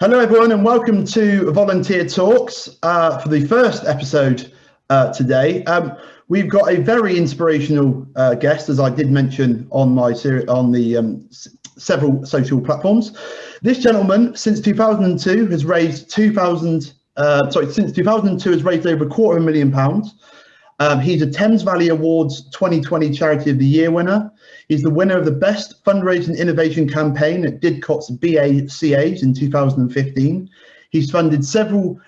Hello, everyone, and welcome to Volunteer Talks for the first episode today. We've got a very inspirational guest, as I did mention on my several social platforms. This gentleman, since 2002, has raised since 2002 has raised over £250,000. He's a Thames Valley Awards 2020 Charity of the Year winner. He's the winner of the Best Fundraising Innovation Campaign at Didcot's BACAs in 2015. He's funded several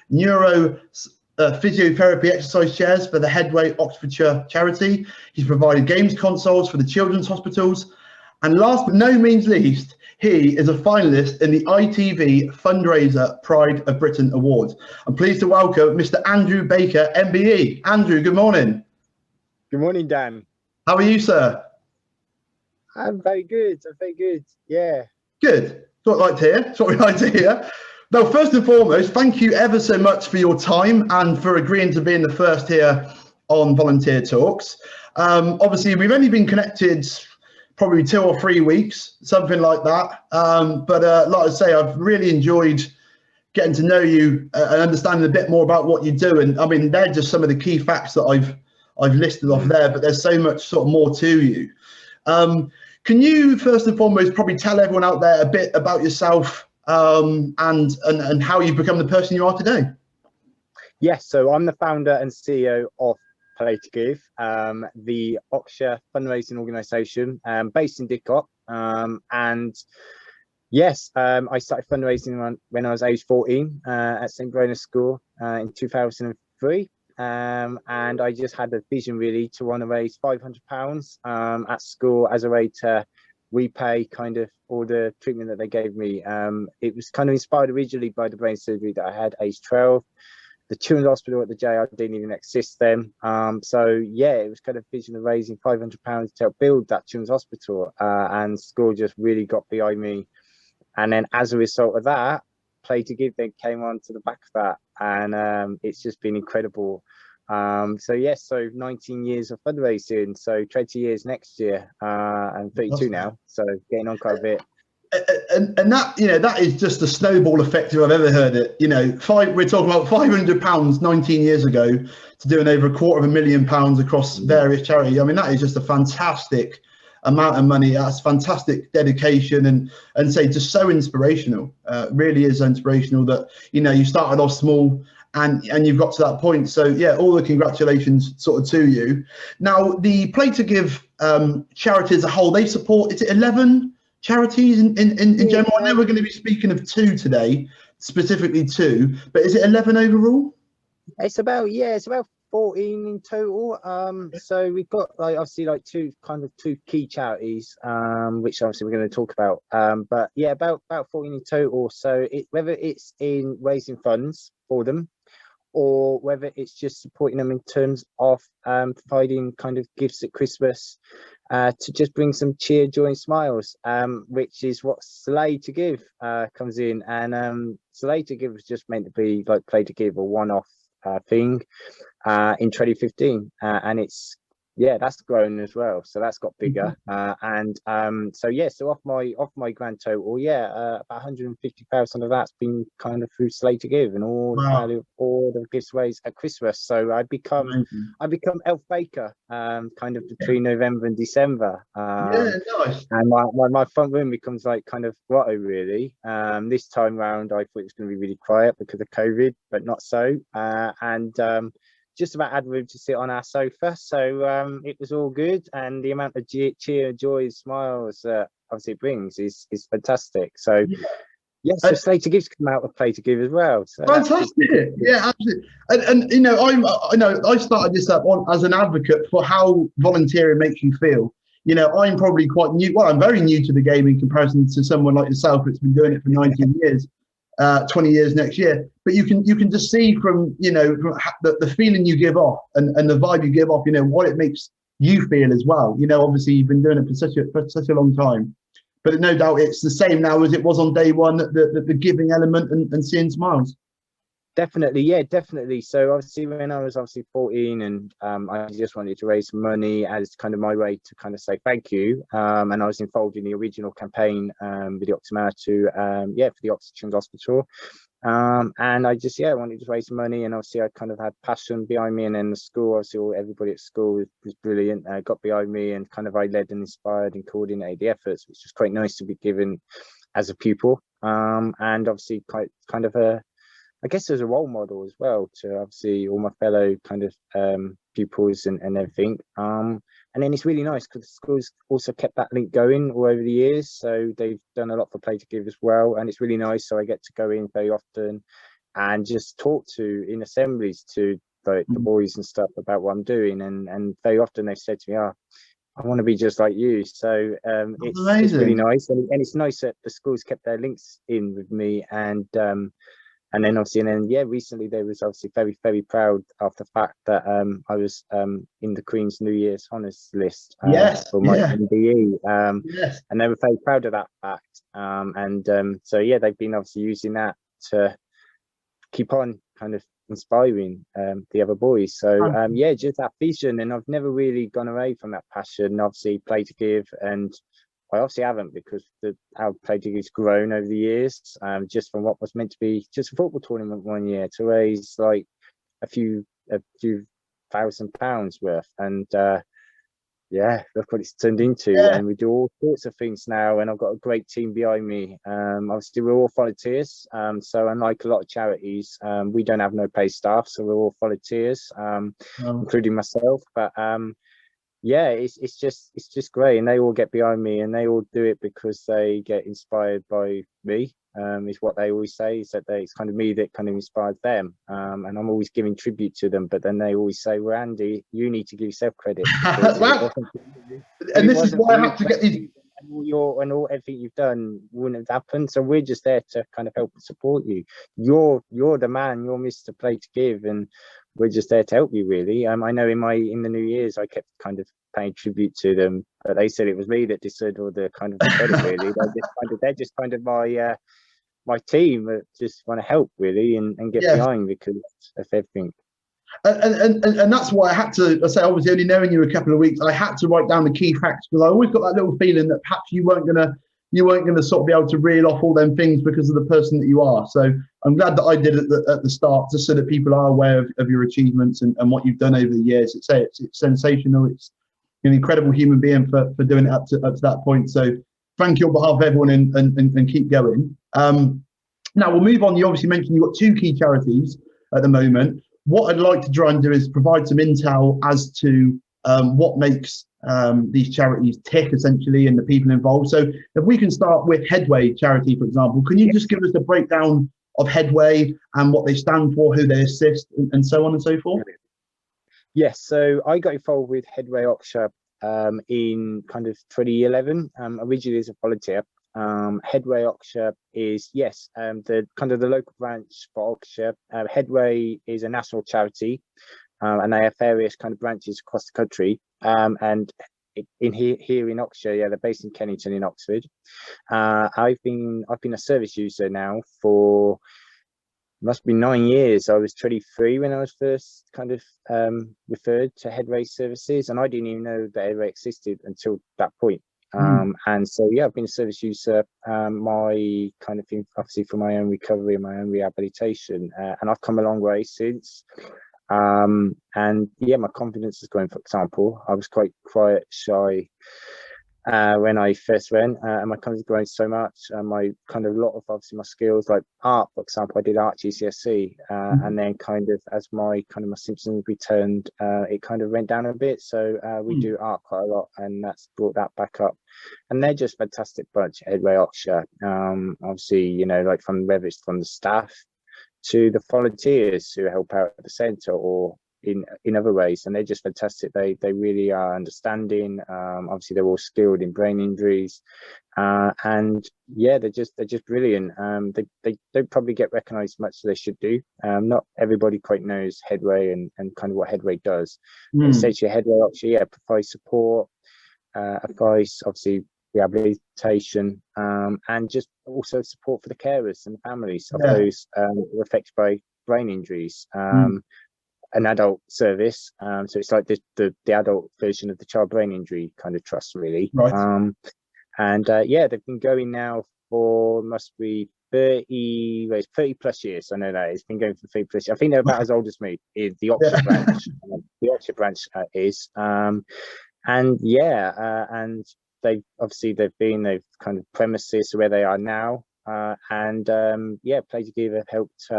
physiotherapy exercise chairs for the Headway Oxfordshire charity. He's provided games consoles for the children's hospitals. And last but no means least, he is a finalist in the ITV Fundraiser Pride of Britain Awards. I'm pleased to welcome Mr. Andrew Baker, MBE. Andrew, good morning. Good morning, Dan. How are you, sir? I'm very good. Yeah. Good. That's what I like to hear. That's what we like to hear. Now, first and foremost, thank you ever so much for your time and for agreeing to being the first here on Volunteer Talks. Obviously, we've only been connected probably 2 or 3 weeks, something like that. But like I say, I've really enjoyed getting to know you and understanding a bit more about what you do. And I mean, they're just some of the key facts that I've listed off there, but there's so much sort of more to you. Can you first and foremost probably tell everyone out there a bit about yourself and how you've become the person you are today? Yes, so I'm the founder and CEO of Play to Give, the Oxfordshire fundraising organisation based in Didcot. And yes, I started fundraising when I was age 14 at St. Brenner's School in 2003. And I just had a vision really to want to raise £500 at school as a way to repay kind of all the treatment that they gave me. It was kind of inspired originally by the brain surgery that I had age 12. The children's hospital at the JR didn't even exist then. So yeah, it was kind of vision of raising £500 to help build that children's hospital, and school just really got behind me. And then as a result of that, Play to Give then came on to the back of that, and it's just been incredible. So yes, so 19 years of fundraising, so 20 years next year, and 32 now, so getting on quite a bit. And that, that is just a snowball effect if I've ever heard it. We're talking about £500 19 years ago to doing over £250,000 across various charities. I mean, that is just a fantastic amount of money. That's fantastic dedication and say just so inspirational. Really is inspirational that you started off small and you've got to that point. So yeah, all the congratulations sort of to you. Now, the Play to Give charity as a whole, they support, is it 11 charities in general? I know we're going to be speaking of 2 today, specifically 2, but is it 11 overall? It's about 14 in total. So we've got obviously two key charities, which obviously we're going to talk about. But yeah, about 14 in total. So whether it's in raising funds for them, or whether it's just supporting them in terms of providing kind of gifts at Christmas to just bring some cheer, joy and smiles, which is what Slay to Give comes in. And Slay to Give was just meant to be like Play to Give, a one-off thing in 2015, and that's grown as well, so that's got bigger. So off my grand total, about 150,000 of that's been kind of through Slay to Give, and all the value of all the giveaways at Christmas. So I become Elf Baker kind of between November and December. Nice. And my front room becomes like kind of grotto really. This time round I thought it was going to be really quiet because of COVID, but not so. Just about had room to sit on our sofa, so it was all good, and the amount of cheer, joy, smiles obviously it brings is fantastic. So yes, so Play to Give's come out of Play to Give as well. So fantastic, yeah, absolutely. And I started this up as an advocate for how volunteering makes you feel. I'm probably quite new. Well, I'm very new to the game in comparison to someone like yourself that's been doing it for 19 years. 20 years next year, but you can just see from the feeling you give off and the vibe you give off, what it makes you feel as well. Obviously you've been doing it for such a long time, but no doubt it's the same now as it was on day one, the giving element and seeing smiles. Definitely, yeah, definitely. So obviously when I was 14 and I just wanted to raise some money as kind of my way to kind of say thank you. And I was involved in the original campaign with the Oxford Marathon for the Oxfordshire and Oxfordshire. And I just wanted to raise some money, and obviously I kind of had passion behind me, and then the school, obviously everybody at school was brilliant, got behind me, and kind of I led and inspired and coordinated the efforts, which was quite nice to be given as a pupil. And obviously quite kind of I guess as a role model as well to obviously all my fellow kind of pupils and everything. And then it's really nice because the school's also kept that link going all over the years. So they've done a lot for Play to Give as well. And it's really nice. So I get to go in very often and just talk in assemblies to the boys and stuff about what I'm doing. And very often they said to me, "Oh, I want to be just like you." So it's really nice. And it's nice that the school's kept their links in with me. And then obviously, recently they was obviously very, very proud of the fact that I was in the Queen's New Year's Honours list for my MBE. And they were very proud of that fact. So they've been obviously using that to keep on kind of inspiring the other boys. So just that vision, and I've never really gone away from that passion. Obviously, Play to Give, and I obviously haven't, because how Play to Give's grown over the years, just from what was meant to be just a football tournament one year to raise like a few £1,000 worth, and look what it's turned into. And we do all sorts of things now, and I've got a great team behind me. Obviously we're all volunteers, so unlike a lot of charities, we don't have no paid staff, so we're all volunteers, including myself. But it's just great, and they all get behind me, and they all do it because they get inspired by me. Is what they always say, is that it's kind of me that kind of inspires them, and I'm always giving tribute to them. But then they always say, "Well, Andy, you need to give yourself credit." And this is why I have to get these. And all everything you've done wouldn't have happened. So we're just there to kind of help and support you. You're the man. You're Mr. Play to Give, and we're just there to help you, really. I know in the New Year's I kept kind of paying tribute to them, but they said it was me that deserved all the kind of the credit. Really, they're just kind of my team that just want to help, really, and get behind because of everything. And that's why I had to, I say, obviously only knowing you a couple of weeks, I had to write down the key facts, because I always got that little feeling that perhaps you weren't gonna sort of be able to reel off all them things because of the person that you are. So I'm glad that I did it at the start, just so that people are aware of your achievements and what you've done over the years. It's sensational. It's an incredible human being for doing it up to that point. So thank you on behalf of everyone, and keep going. Now we'll move on. You obviously mentioned you've got 2 key charities at the moment. What I'd like to try and do is provide some intel as to what makes these charities tick, essentially, and the people involved. So if we can start with Headway charity, for example, can you just give us a breakdown of Headway and what they stand for, who they assist, and so on and so forth? Yes, so I got involved with Headway Oxfordshire in kind of 2011, originally as a volunteer. Headway Oxfordshire is the kind of the local branch for Oxfordshire. Headway is a national charity, and they have various kind of branches across the country. And here in Oxfordshire, they're based in Kennington in Oxford. I've been a service user now for must be 9 years. I was 23 when I was first kind of referred to Headway services, and I didn't even know that Headway existed until that point. And so I've been a service user, my kind of thing, obviously, for my own recovery and my own rehabilitation, and I've come a long way since. And my confidence is growing. For example, I was quite quiet, shy when I first went, and my confidence is growing so much. My kind of lot of obviously my skills, like art, for example, I did art GCSE, and then kind of as my symptoms returned, it kind of went down a bit. So we do art quite a lot, and that's brought that back up. And they're just fantastic bunch, Headway Oxfordshire. Obviously, like whether it's from the staff to the volunteers who help out at the centre or in other ways, and they're just fantastic. They really are understanding. Obviously they're all skilled in brain injuries, and they're just brilliant. They don't probably get recognised much as they should do. Not everybody quite knows Headway and kind of what Headway does. Essentially, Headway Oxfordshire provides support, advice, obviously rehabilitation, and just also support for the carers and families of those who are affected by brain injuries, an adult service. So it's like the adult version of the Child Brain Injury kind of trust, really. Right. And yeah, they've been going now for must be 30 plus years. I know that it's been going for 30 plus years. I think they're about as old as me. The Oxford branch, the Oxford branch is. And yeah, and they've kind of premises where they are now, and yeah, Play Together have helped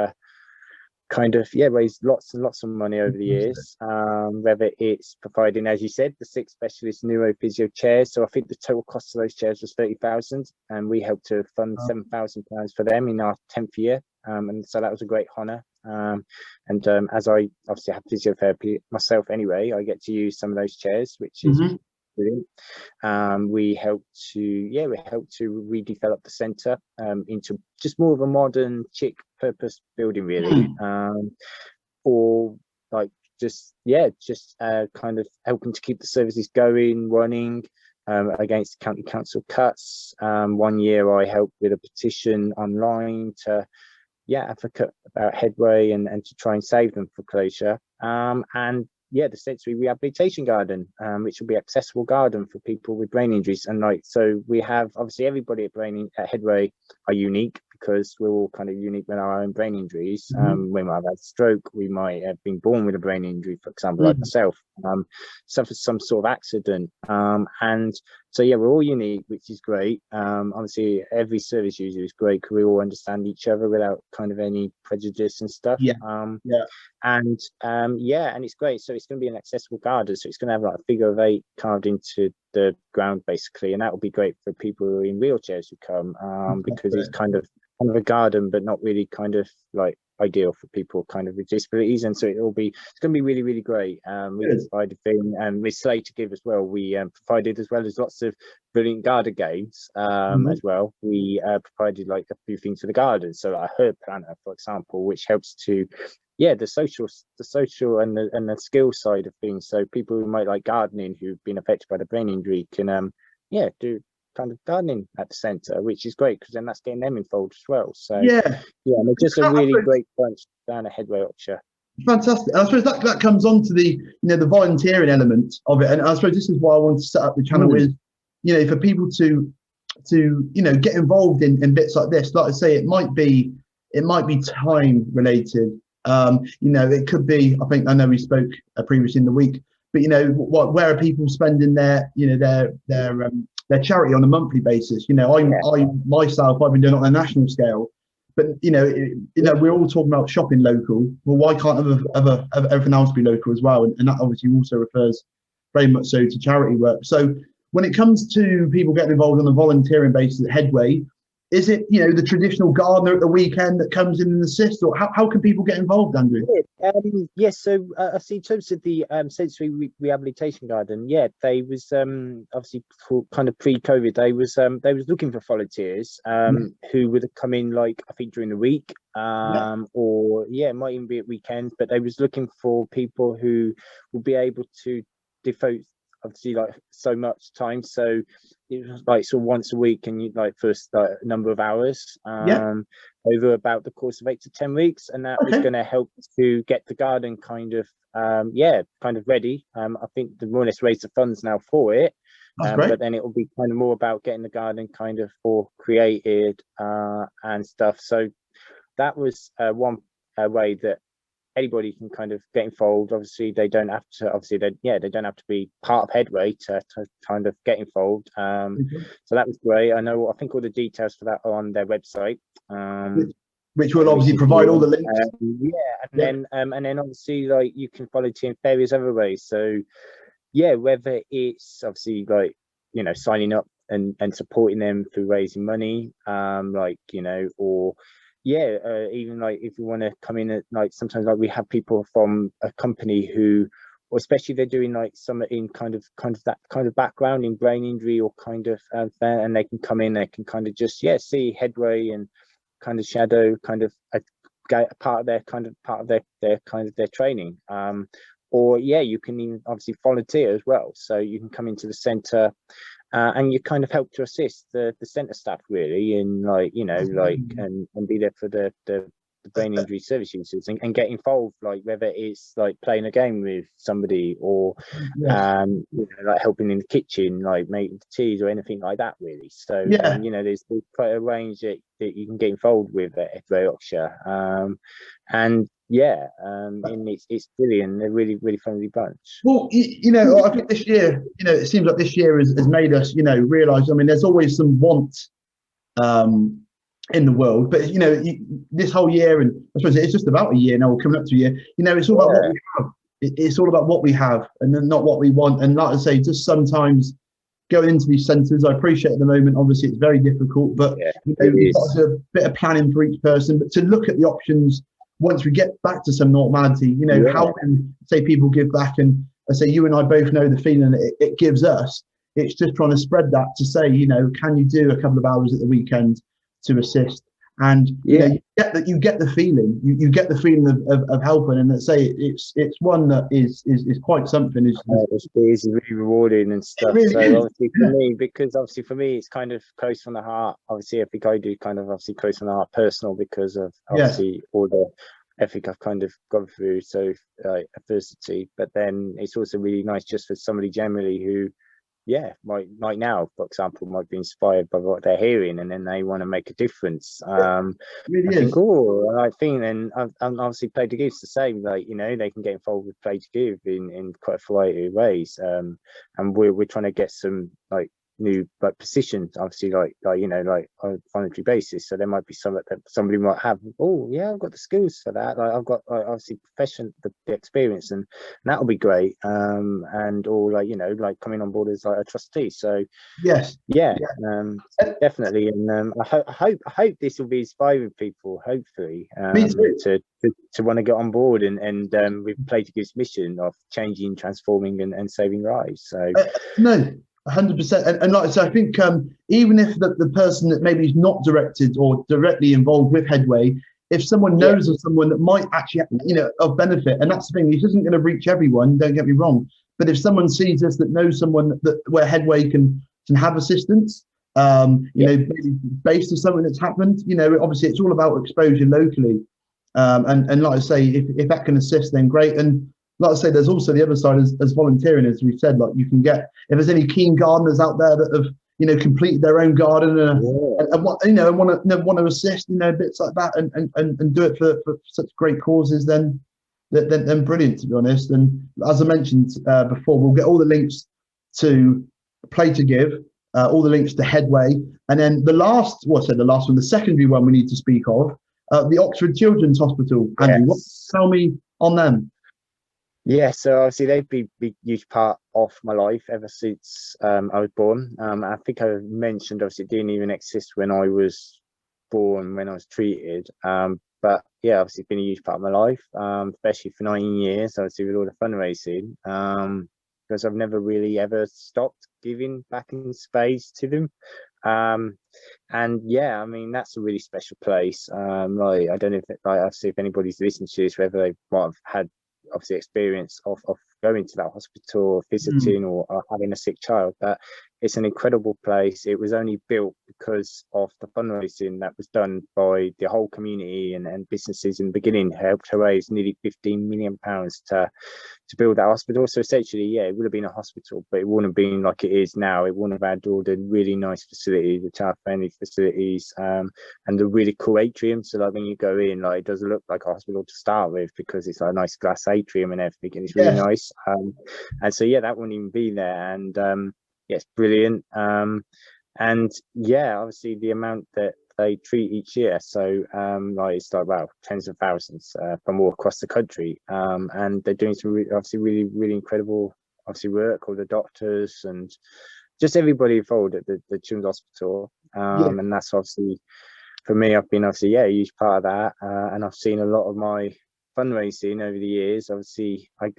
kind of raise lots and lots of money over the years, whether it's providing, as you said, the 6 specialist neurophysio chairs. So I think the total cost of those chairs was 30,000, and we helped to fund £7,000 for them in our 10th year, and so that was a great honour. And as I obviously have physiotherapy myself anyway, I get to use some of those chairs, which is brilliant. We helped to redevelop the centre into just more of a modern, chic, purpose building, really, for like kind of helping to keep the services running against county council cuts. One year I helped with a petition online to advocate about Headway and to try and save them for closure. And the sensory rehabilitation garden, which will be accessible garden for people with brain injuries. And so we have, obviously, everybody at Headway are unique, because we're all kind of unique with our own brain injuries. When we have had a stroke, we might have been born with a brain injury, for example, like myself, suffered some sort of accident. And so we're all unique, which is great. Obviously every service user is great, because we all understand each other without kind of any prejudice and stuff. And it's great. So it's going to be an accessible garden, so it's going to have like a figure of 8 carved into the ground, basically, and that will be great for people who are in wheelchairs who come, because it's kind of a garden, but not really kind of like ideal for people kind of with disabilities. And so it's going to be really, really great. We provided with Slay to Give as well. We provided, as well as lots of brilliant garden games as well. We provided like a few things for the garden, so like a herb planter, for example, which helps to the social and the skill side of things. So people who might like gardening, who've been affected by the brain injury, can do kind of gardening at the centre, which is great, because then that's getting them involved as well. So and they're just a really great bunch down at Headway, Oxfordshire. Fantastic. And I suppose that comes on to the the volunteering element of it. And I suppose this is why I wanted to set up the channel, is for people to get involved in bits like this. Like I say, it might be time related. It could be, I know we spoke previously in the week, but where are people spending their charity on a monthly basis? I myself, I've been doing it on a national scale, but we're all talking about shopping local. Well, why can't everything else be local as well? And that obviously also refers very much so to charity work. So when it comes to people getting involved on a volunteering basis at Headway, is it the traditional gardener at the weekend that comes in and assists, or how can people get involved, Andrew? So I see in terms of the sensory rehabilitation garden, they was obviously for kind of pre-COVID, they was looking for volunteers who would have come in, like I think during the week, or it might even be at weekends, but they was looking for people who would be able to devote obviously like so much time. So it was like sort of once a week, and you like first a number of hours over about the course of 8 to 10 weeks, and that was going to help to get the garden kind of ready. I think the more or less raise the funds now for it, but then it will be kind of more about getting the garden kind of all created and stuff. So that was one way that anybody can kind of get involved. Obviously they don't have to be part of Headway to kind of get involved. So that was great. I think all the details for that are on their website, which will obviously provide all the links. And then obviously like you can volunteer in various other ways. So whether it's obviously like signing up and supporting them through raising money, or even like if you want to come in at like sometimes like we have people from a company who, or especially they're doing like some in kind of that kind of background in brain injury or kind of and they can come in, they can kind of just see Headway and kind of shadow kind of a part of their training, or you can even obviously volunteer as well. So you can come into the centre and you kind of help to assist the centre staff really in and be there for the the brain injury service users, and get involved, like whether it's like playing a game with somebody, or Yes. you know, like helping in the kitchen, like making teas or anything like that, really. So Yeah. you know, there's quite a range that you can get involved with at Headway Oxfordshire, and yeah, and it's brilliant. They're really friendly bunch. Well, you know, I think this year, you know, it seems like this year has made us, you know, realise. I mean, there's always some want in the world, but you know, this whole year, and I suppose it's just about a year now, we're coming up to a year. You know, it's all about what we have. It's all about what we have, and then not what we want. And like I say, just sometimes going into these centres, I appreciate at the moment, obviously it's very difficult, but you know, you've got to do a bit of planning for each person, but to look at the options once we get back to some normality, you know, how can, say, people give back? And I say, you and I both know the feeling that it gives us. It's just trying to spread that to say, you know, can you do a couple of hours at the weekend to assist? And you know, you get the feeling, you get the feeling of helping, and let's say it's one that is quite something. It is really rewarding and stuff. Really so is. Obviously for me, because obviously for me it's kind of close from the heart. Obviously, I think I do kind of obviously close from the heart, personal, because of obviously all the ethic I've kind of gone through, so adversity. But then it's also really nice just for somebody generally who, might now, for example, might be inspired by what they're hearing, and then they want to make a difference. Really I think, I think, and obviously Play to Give's the same. Like, you know, they can get involved with Play to Give in quite a variety of ways. And we're trying to get some like new like positions, obviously, like you know, like on a voluntary basis. So there might be some that somebody might have, oh yeah, I've got the skills for that, like I've got obviously profession, the experience, and that'll be great. And or like, you know, like coming on board as like a trustee. So definitely. And I hope this will be inspiring people, hopefully, to want to get on board and with Play to Give's mission of changing, transforming, and saving lives. So no, 100%. And like I said, I think even if the person that maybe is not directed or directly involved with Headway, if someone knows of someone that might actually, you know, of benefit, and that's the thing, this isn't going to reach everyone, don't get me wrong, but if someone sees this, that knows someone that where Headway can have assistance, you know, based on something that's happened, you know, obviously it's all about exposure locally. And like I say, if that can assist, then great. And like I say, there's also the other side as volunteering, as we've said, like you can get, if there's any keen gardeners out there that have, you know, completed their own garden and you know, and want to assist, you know, bits like that, and do it for such great causes, then brilliant, to be honest. And as I mentioned before, we'll get all the links to Play to Give, all the links to Headway, and then the last one, the secondary one we need to speak of, the Oxford Children's Hospital. Andrew, tell me on them. Yeah, so obviously they've been a huge part of my life ever since I was born. I think I mentioned, obviously it didn't even exist when I was born, when I was treated. But yeah, obviously it's been a huge part of my life, especially for 19 years, obviously with all the fundraising, because I've never really ever stopped giving back in space to them. And yeah, I mean, that's a really special place. Like, I don't know if obviously if anybody's listening to this, whether they might have had obviously experience of going to that hospital or visiting or having a sick child, but it's an incredible place. It was only built because of the fundraising that was done by the whole community and businesses in the beginning. Helped to raise nearly £15 million to build that hospital. So essentially, it would have been a hospital, but it wouldn't have been like it is now. It wouldn't have had all the really nice facilities, the child-friendly facilities, and the really cool atrium. So like when you go in, like it doesn't look like a hospital to start with, because it's like a nice glass atrium and everything, and it's really nice. And so that wouldn't even be there. And it's brilliant. And obviously the amount that they treat each year, so like it's like, wow, tens of thousands from all across the country, and they're doing some really incredible work, all the doctors and just everybody involved at the children's hospital. And that's obviously, for me, I've been a huge part of that, and I've seen a lot of my fundraising over the years. Obviously I've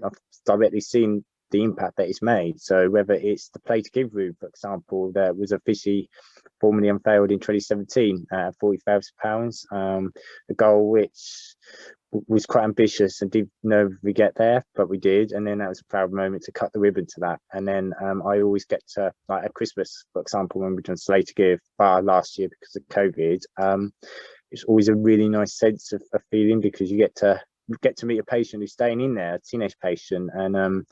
directly seen the impact that it's made. So whether it's the Play to Give route, for example, that was officially formally unveiled in 2017 at £40,000, a goal which was quite ambitious and didn't know if we get there, but we did. And then that was a proud moment to cut the ribbon to that. And then I always get to, like at Christmas, for example, when we done Play to Give, bar last year because of COVID, it's always a really nice sense of feeling, because you get to meet a patient who's staying in there, a teenage patient, and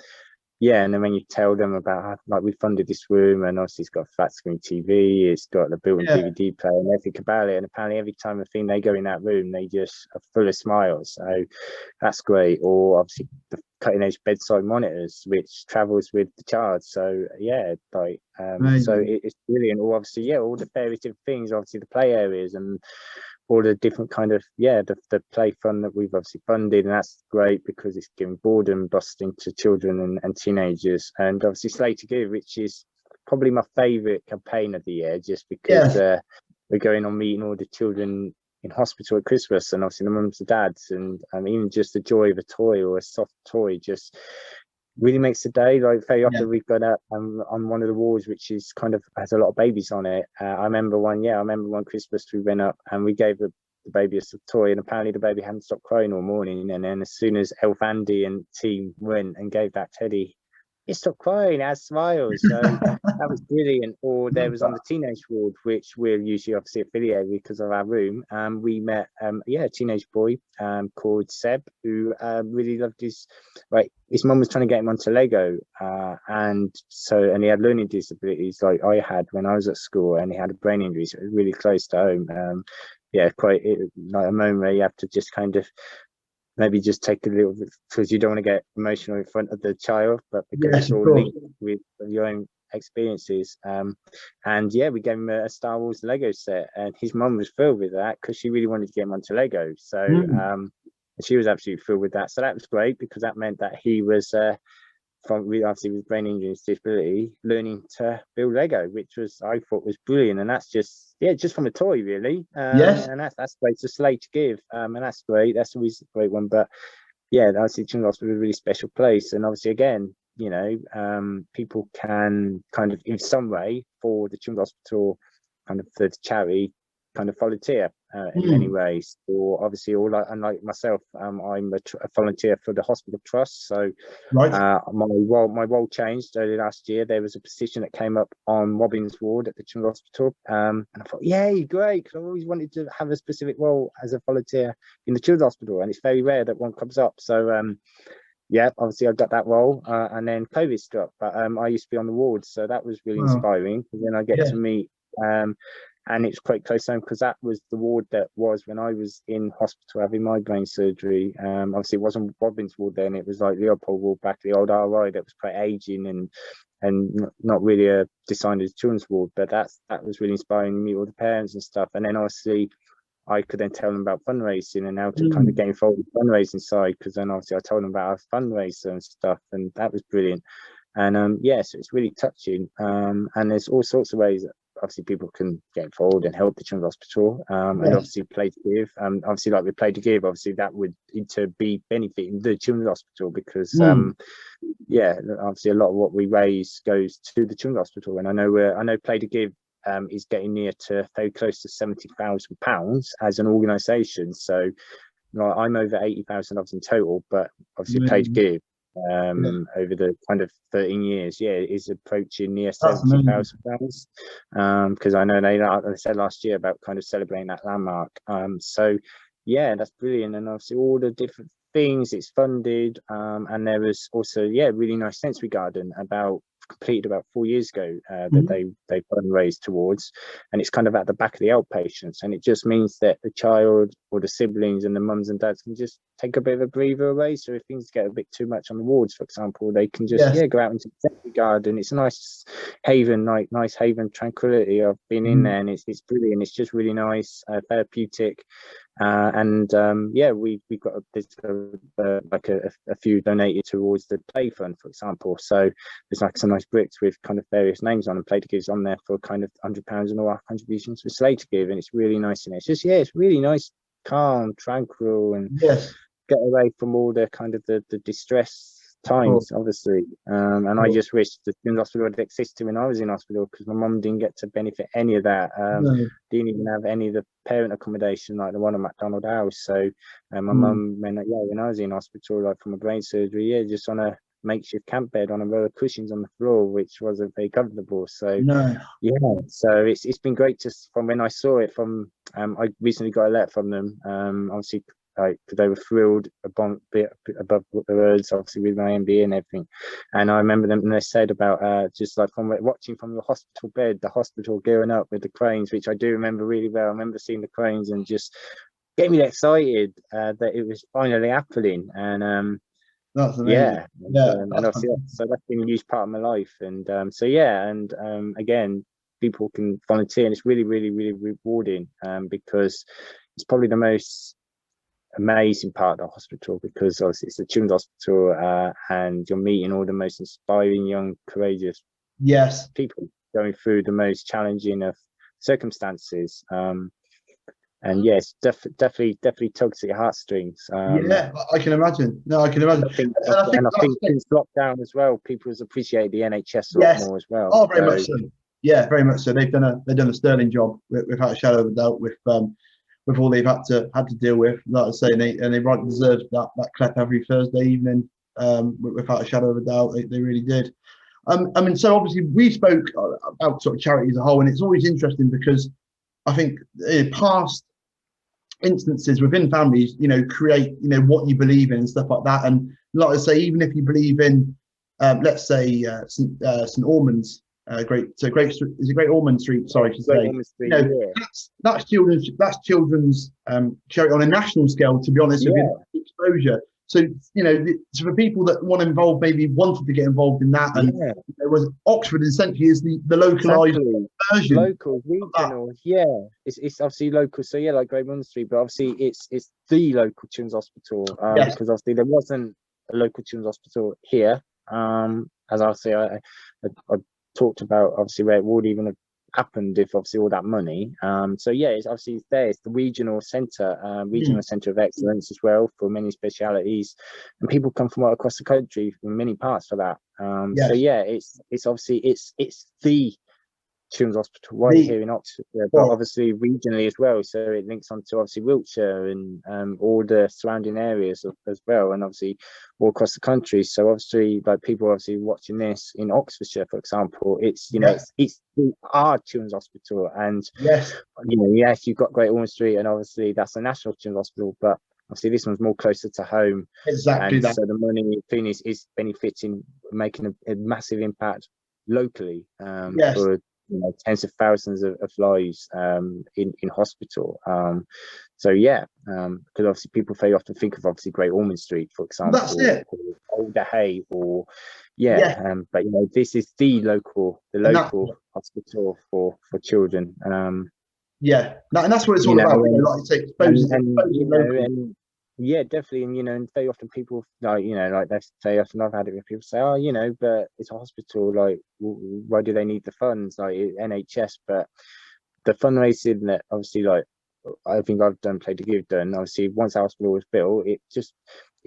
yeah, and then when you tell them about how, like, we funded this room, and obviously it's got a flat screen TV, it's got the built-in DVD player and everything about it, and apparently every time they go in that room, they just are full of smiles. So that's great. Or obviously the cutting edge bedside monitors, which travels with the child. So yeah, like so it's brilliant. Or obviously, yeah, all the various different things, obviously the play areas and all the different kind of, yeah, the play fund that we've obviously funded, and that's great because it's giving boredom busting to children and teenagers. And obviously Slay to Give, which is probably my favorite campaign of the year, just because we're going on meeting all the children in hospital at Christmas, and obviously the mums and dads, and even just the joy of a toy or a soft toy just really makes the day. Like very often we've got on one of the walls, which is kind of has a lot of babies on it. I remember one Christmas we went up and we gave the baby a toy, and apparently the baby hadn't stopped crying all morning, and then as soon as Elf Andy and team went and gave that teddy, it stopped crying, it has smiles. So that was brilliant. Or there was on the teenage ward, which we're usually obviously affiliated with because of our room, we met a teenage boy called Seb, who really loved his mum was trying to get him onto Lego, and he had learning disabilities like I had when I was at school, and he had a brain injury, so it was really close to home. Like a moment where you have to just kind of maybe just take a little bit, because you don't want to get emotional in front of the child, but because it's all linked with your own experiences. And yeah, we gave him a Star Wars Lego set, and his mum was thrilled with that because she really wanted to get him onto Lego. So she was absolutely thrilled with that. So that was great, because that meant that he was obviously with brain injury and disability, learning to build Lego, which I thought was brilliant. And that's just from a toy, really. And that's great. To Slay to Give, and that's great. That's always a great one. But yeah, obviously Children's Hospital is a really special place, and obviously again, people can kind of in some way for the Children's Hospital, kind of for the charity, kind of volunteer in many ways. Or obviously, unlike myself, I'm a volunteer for the hospital trust. So my role changed early last year. There was a position that came up on Robin's ward at the Children's Hospital, and I thought, yay, great, because I always wanted to have a specific role as a volunteer in the Children's Hospital, and it's very rare that one comes up. So obviously I got that role, and then COVID struck, but I used to be on the ward, so that was really inspiring, because then I get to meet and it's quite close home, because that was the ward that was when I was in hospital having my brain surgery. Obviously it wasn't Robin's ward then, it was like Leopold ward back, the old RI that was quite aging and not really designed as children's ward. But that was really inspiring to meet all the parents and stuff. And then obviously I could then tell them about fundraising and how to kind of get involved with the fundraising side, because then obviously I told them about our fundraiser and stuff, and that was brilliant. And so it's really touching. And there's all sorts of ways that obviously people can get involved and help the Children's Hospital, and obviously Play to Give. Obviously, like with Play to Give, obviously that would be benefiting the Children's Hospital, because obviously a lot of what we raise goes to the Children's Hospital. And I know Play to Give is getting near to very close to £70,000 as an organisation. So I'm over 80,000 in total, but obviously Play to Give over the kind of 13 years is approaching near £70,000, because I know they said last year about kind of celebrating that landmark. So that's brilliant. And obviously all the different things it's funded, and there was also really nice sensory garden completed about 4 years ago, that they fundraised towards, and it's kind of at the back of the outpatients, and it just means that the child or the siblings and the mums and dads can just take a bit of a breather away. So if things get a bit too much on the wards, for example, they can just go out into the sensory garden. It's a nice haven, nice haven tranquility. I've been in there, and it's brilliant. It's just really nice, therapeutic. We've got a few donated towards the play fund, for example. So there's like some nice bricks with kind of various names on, and Play to Give's on there for kind of £100 and all our contributions for Slay to Give, and it's really nice in it. It's just it's really nice, calm, tranquil, and get away from all the kind of the distress times, obviously. And I just wish the hospital had existed when I was in hospital, because my mum didn't get to benefit any of that. Didn't even have any of the parent accommodation like the one at McDonald House. So my mum when I was in hospital, like from a brain surgery, just on a makeshift camp bed on a row of cushions on the floor, which wasn't very comfortable. So No. yeah, so it's been great just from when I saw it from I recently got a letter from them, obviously, like, they were thrilled a bit above the words, obviously, with my MBE and everything. And I remember them, and they said about just like from watching from your hospital bed, the hospital gearing up with the cranes, which I do remember really well. I remember seeing the cranes and just getting me excited that it was finally happening. And That's amazing. yeah, Yeah, and that's obviously fantastic. so that's been a huge part of my life. And so yeah, and again, people can volunteer, and it's really, really, really rewarding, because it's probably the most amazing part of the hospital, because obviously it's a children's hospital, and you're meeting all the most inspiring, young, courageous Yes. people going through the most challenging of circumstances. And yes, definitely tugs at your heartstrings. Yeah, I can imagine. No, I can imagine. And I think And I think that's, since lockdown as well, people has appreciated the NHS a lot yes. more as well. Oh, very So much so. Yeah, very much so. They've done a sterling job without a shadow of a doubt with all they've had to deal with. Like I say, and they rightly deserved that clap every Thursday evening, without a shadow of a doubt. They really did. I mean, so obviously we spoke about sort of charity as a whole, and it's always interesting because I think past instances within families, create, what you believe in and stuff like that. And like I say, even if you believe in, let's say, St Ormond's, great is it Great Ormond Street? Sorry to Great say, Ormond Street, yeah. that's children's charity on a national scale. To be honest with you, exposure. So so for people that want to involve, maybe wanted to get involved in that, and there was Oxford essentially is the localized version. Local, regional, yeah. It's obviously local, so yeah, like Great Ormond Street, but obviously it's the local children's hospital, Yes. because obviously there wasn't a local children's hospital here. As I say, I talked about obviously where it would even have happened if obviously all that money. So yeah, it's there. It's the regional centre, centre of excellence as well for many specialities, and people come from all across the country from many parts for that. Yes. So yeah, it's obviously it's the children's hospital right here in Oxfordshire, but obviously regionally as well. So it links onto obviously Wiltshire and all the surrounding areas as well, and obviously all across the country. So obviously, like, people obviously watching this in Oxfordshire, for example, it's it's our children's hospital, and yes, yes, you've got Great Ormond Street, and obviously that's a national children's hospital, but obviously this one's more closer to home. Exactly. And so the money thing is benefiting, making a massive impact locally, for tens of thousands of lives in hospital. So yeah, because obviously people very often think of obviously Great Ormond Street, for example, that's it, or Alder Hay, or but this is the local hospital for children. And that's what it's all about. Like I say, yeah, definitely. And very often people like they say often, I've had it with people say, oh, but it's a hospital, like why do they need the funds, like NHS? But the fundraising that obviously, like, I think I've played a good done. Obviously, once the hospital was built, it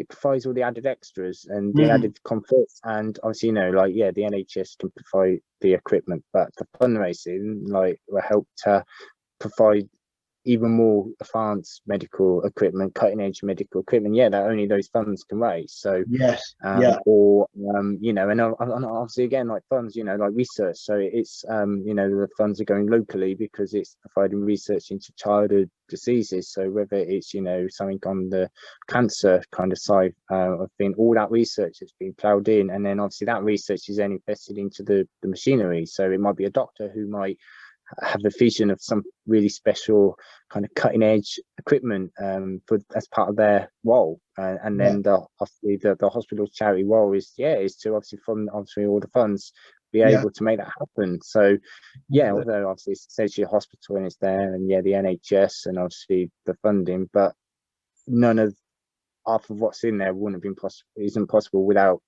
provides all the added extras and the added comforts, and obviously the NHS can provide the equipment, but the fundraising will help to provide even more advanced medical equipment, cutting edge medical equipment, that only those funds can raise. So or and obviously again, like funds, like research. So it's the funds are going locally because it's providing research into childhood diseases. So whether it's something on the cancer kind of side of thing, all that research has been ploughed in, and then obviously that research is then invested into the machinery. So it might be a doctor who might have a vision of some really special kind of cutting edge equipment as part of their role, and then the hospital's charity role is to obviously fund obviously all the funds, be able to make that happen. So although obviously it's essentially a hospital and it's there, and the NHS and obviously the funding, but none of half of what's in there wouldn't have been isn't possible without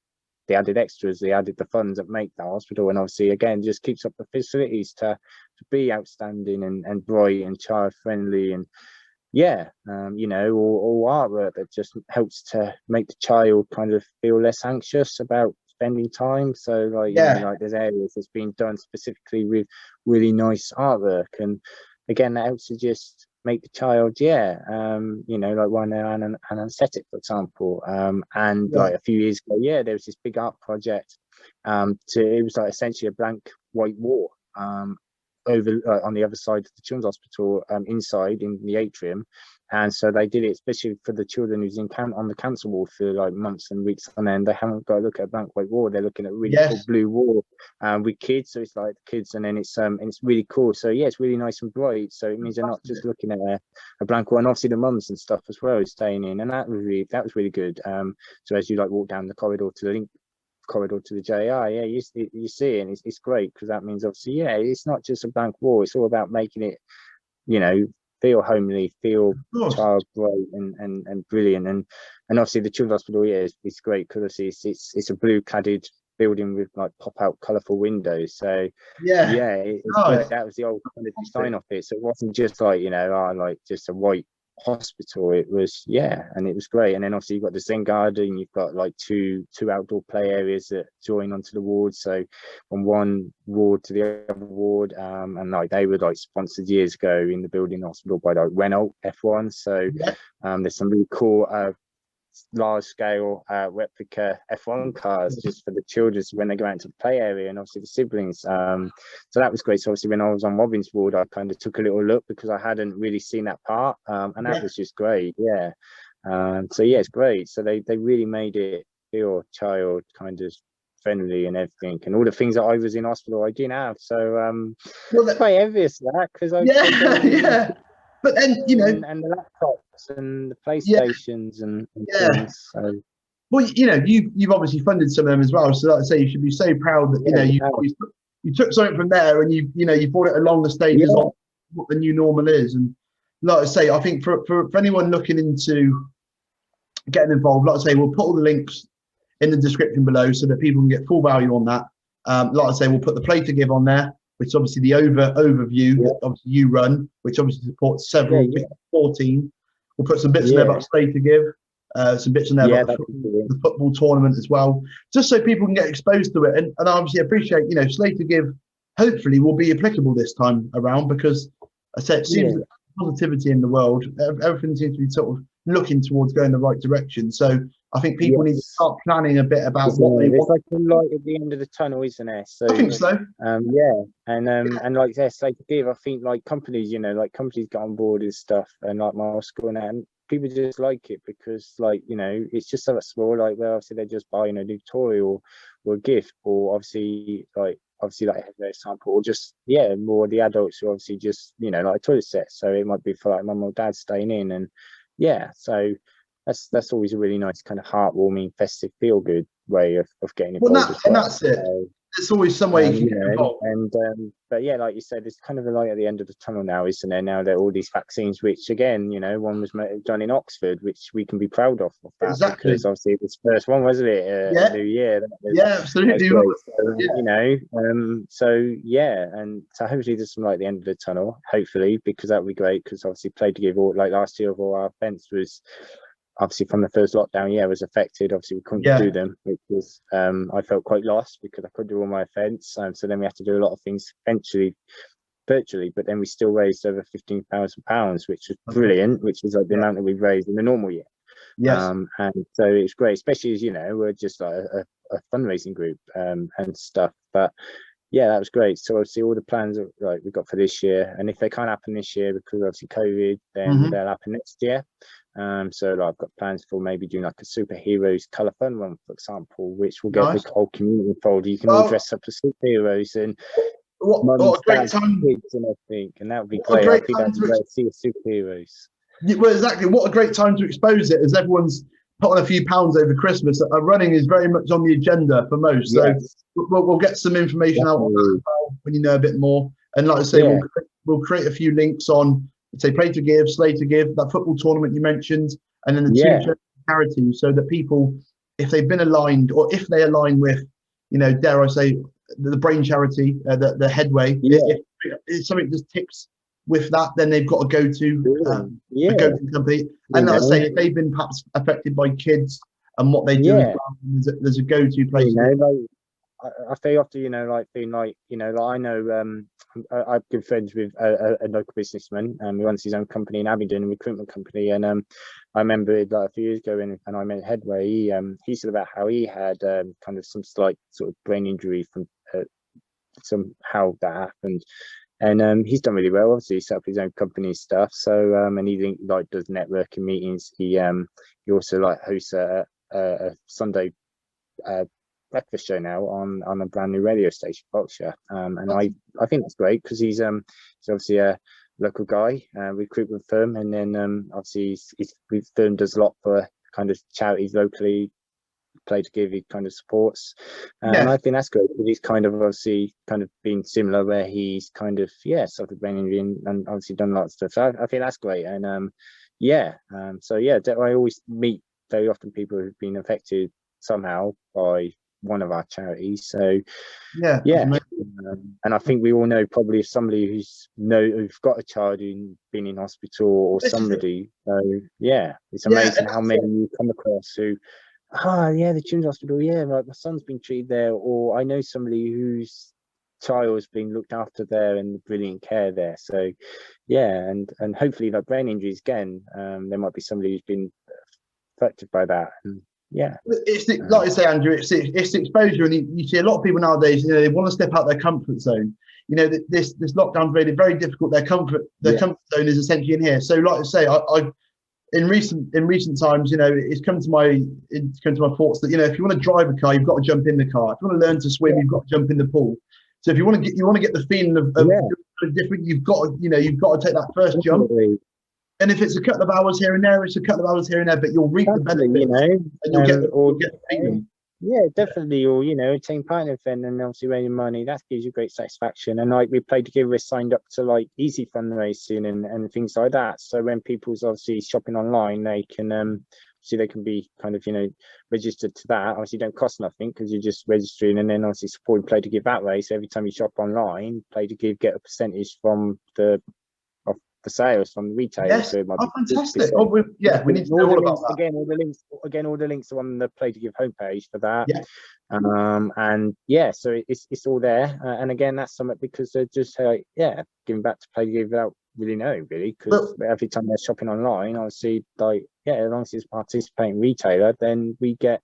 the added extras, the funds that make that hospital. And obviously again just keeps up the facilities to be outstanding and bright and child friendly, and or artwork that just helps to make the child kind of feel less anxious about spending time. So there's areas that's been done specifically with really nice artwork, and again that helps to just make the child, you know, like when they're anesthetic, for example. And like a few years ago, there was this big art project. It was like essentially a blank white wall over on the other side of the children's hospital, inside in the atrium. And so they did it especially for the children who's on the cancer ward for like months and weeks on end. They haven't got to look at a blank white wall, they're looking at a really cool blue wall with kids. So it's like kids, and then it's really cool. So it's really nice and bright, so it means they're not just looking at a blank wall. And obviously the mums and stuff as well is staying in, and that was really good. So as you like walk down the corridor to the link corridor to the JR, you see it, and it's great, because that means obviously it's not just a blank wall, it's all about making it, you know, feel homely, feel child bright and brilliant. And obviously the children's hospital is great, because it's a blue cladded building with like pop out colourful windows. So that was the old kind of design of it. So it wasn't just like, you know, like just a white hospital. It was and it was great. And then obviously you've got the Zen garden, you've got like two outdoor play areas that join onto the ward, so from one ward to the other ward, and like they were like sponsored years ago in the building hospital by like Renault F1. So there's some really cool large scale replica F1 cars just for the children when they go out to the play area, and obviously the siblings. So that was great. So obviously when I was on Robin's ward, I kind of took a little look, because I hadn't really seen that part, and that was just great. So it's great. So they really made it feel child kind of friendly and everything, and all the things that I was in hospital I didn't have. So quite envious of that, because I But then, you know, and the laptops and the PlayStations and things. So. Well, you know, you've obviously funded some of them as well. So, like I say, you should be so proud that you took something from there, and you brought it along the stages of what the new normal is. And like I say, I think for anyone looking into getting involved, like I say, we'll put all the links in the description below so that people can get full value on that. Like I say, we'll put the Play to Give on there, which is obviously the overview that obviously you run, which obviously supports several 14. We'll put some bits in there about Slay to Give, some bits in there about the football tournament as well, just so people can get exposed to it. And I obviously appreciate, you know, Slay to Give hopefully will be applicable this time around, because I said it seems that positivity in the world, everything seems to be sort of looking towards going the right direction. So I think people need to start planning a bit about what they want. It's like a light at the end of the tunnel, isn't it? So I think so. And like Slay to Give, I think like companies, you know, like companies get on board with stuff, and like my school and people just like it, because like, you know, it's just so small, like where obviously they're just buying a new toy or a gift, or obviously like Headway sample, or just more the adults who obviously just, you know, like a toilet set. So it might be for like mum or dad staying in, and so that's always a really nice kind of heartwarming, festive, feel good way of getting involved. And that's it. There's always some way you can get involved. But like you said, there's kind of a light at the end of the tunnel now, isn't there? Now that all these vaccines, which again, you know, one was done in Oxford, which we can be proud of that, exactly, because obviously it was the first one, wasn't it? New Year. Absolutely. You know, and so hopefully there's some light at the end of the tunnel, hopefully, because that would be great. Because obviously Play to Give, like last year, of all our events was obviously from the first lockdown, was affected. Obviously we couldn't do them, which was I felt quite lost, because I couldn't do all my events, so then we had to do a lot of things eventually virtually, but then we still raised over £15,000, which was brilliant, which is like the amount that we've raised in the normal year. And so it's great, especially as, you know, we're just like a fundraising group and stuff. But that was great. So obviously all the plans like we got for this year, and if they can't happen this year because obviously COVID, then they'll happen next year. So like, I've got plans for maybe doing like a superheroes colour fun run, for example, which will get the whole community involved. You can all dress up as superheroes, and what a great time, kids and everything, and that would be great. I think that'd be great to see superheroes. Well, exactly. What a great time to expose it, as everyone's put on a few pounds over Christmas. Running is very much on the agenda for most. So we'll get some information out on that as well when you know a bit more. And like I say, we'll create a few links on, say, Play to Give, Slay to Give, that football tournament you mentioned, and then the two charities, so that people, if they've been aligned, or if they align with, you know, dare I say, the brain charity, the Headway, if something just ticks with that, then they've got a go-to company. And like I say, if they've been perhaps affected by kids and what they do, there's a go-to place. You know, like, I feel after, you know, like being like, you know, like I know, I've good friends with a local businessman, who runs his own company in Abingdon, a recruitment company, and I remember like a few years ago when I met Headway, he said about how he had kind of some slight sort of brain injury from somehow that happened. And he's done really well. Obviously, he set up his own company stuff. So and he like does networking meetings. He also like hosts a Sunday breakfast show now on a brand new radio station, Oxfordshire. And I think that's great because he's obviously a local guy, recruitment firm, and then obviously his firm does a lot for kind of charities locally. Play to Give, he kind of supports, and I think that's great because he's kind of obviously kind of been similar where he's kind of suffered brain injury and obviously done lots of stuff. So I think that's great, and so I always meet very often people who've been affected somehow by one of our charities. So and I think we all know probably if somebody who's got a child who's been in hospital or somebody. So it's amazing how many you come across who. The children's hospital. Like my son's been treated there, or I know somebody whose child's been looked after there and brilliant care there. So, and hopefully, like brain injuries again, there might be somebody who's been affected by that. And, it's like you say, Andrew. It's exposure, and you see a lot of people nowadays. You know, they want to step out their comfort zone. You know, this lockdown's made it very difficult. Their comfort zone is essentially in here. So, like I say, I in recent times, you know, it's come to my thoughts that, you know, if you want to drive a car, you've got to jump in the car. If you want to learn to swim, you've got to jump in the pool. So if you want to get the feeling of different, you've got to take that first jump. And if it's a couple of hours here and there, it's a couple of hours here and there, but you'll reap the benefits, you know, and you'll get the feeling. Yeah, definitely. Or, you know, team partner event and obviously raising money, that gives you great satisfaction. And like we Play to Give, we're signed up to like easy fundraising and things like that. So when people's obviously shopping online, they can they can be kind of, you know, registered to that. Obviously don't cost nothing because you're just registering and then obviously supporting Play to Give that way. So every time you shop online, Play to Give get a percentage from the sales from the retailer. Yes. So it might be fantastic. We need to know all about that. Again, all the links are on the Play to Give homepage for that. And so it's all there. And again, that's something because they're just giving back to Play to Give without really knowing, really, because every time they're shopping online, obviously, like as long as it's participating retailer, then we can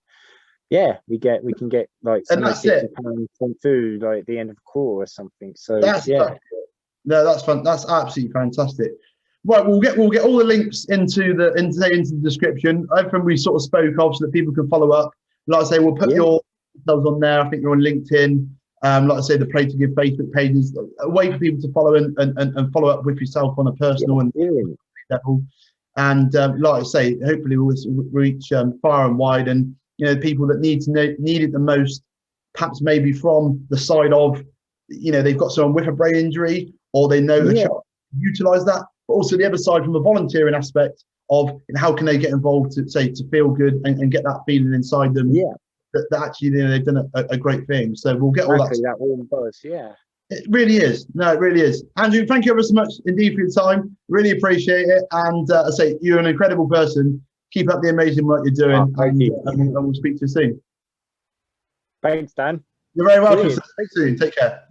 get like £60 from food like at the end of the quarter or something. So no, that's fun. That's absolutely fantastic. Right, we'll get all the links into the description. Everything we sort of spoke of, so that people can follow up. Like I say, we'll put your details on there. I think you're on LinkedIn. Like I say, the Play to Give Facebook page is a way for people to follow and follow up with yourself on a personal and level. And like I say, hopefully we'll reach far and wide. And you know, people that need it the most, perhaps maybe from the side of, you know, they've got someone with a brain injury, or they know a child utilize that, but also the other side from the volunteering aspect of how can they get involved to feel good and get that feeling inside them that actually, you know, they've done a great thing. So we'll get all that all does, it really is. No, it really is. Andrew, thank you ever so much indeed for your time. Really appreciate it. And I say you're an incredible person. Keep up the amazing work you're doing. Thank you. And we'll speak to you soon. Thanks, Dan. You're very welcome. Speak soon. Take care.